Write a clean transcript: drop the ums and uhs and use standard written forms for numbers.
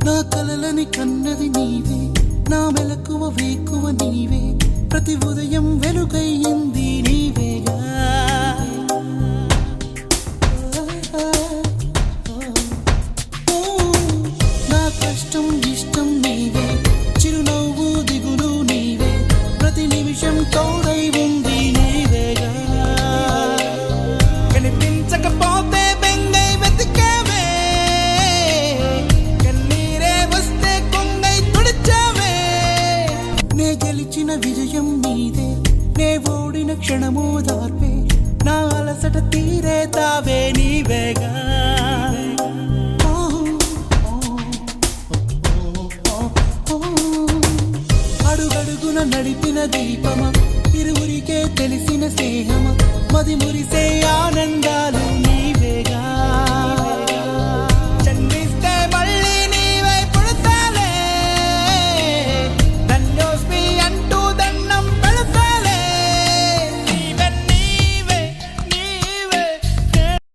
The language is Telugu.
నా కలలని కన్నది నీవే, నా మెలకువ వేకువ నీవే, ప్రతి ఉదయం వెలుగయ్యింది నీవేగా. నా కష్టం ఇష్టం నీవే, చిరునవ్వు దిగులు నీవే, ప్రతి నిమిషం తోడై ఉంది నీవేగా. కనిపించకపోతే బెంగై వెతికావే, కన్నీరే వస్తే కొంగై తుడిచావే. నే గెలిచిన విజయం నీదే, నే ఓడిన క్షణము దార్పే, నా అలసట తీరే తావే నీవేగా. అడుగడుగున నడిపిన దీపమా, ఇరువురికే తెలిసిన స్నేహమా, మది మురిసే ఆనందాలు.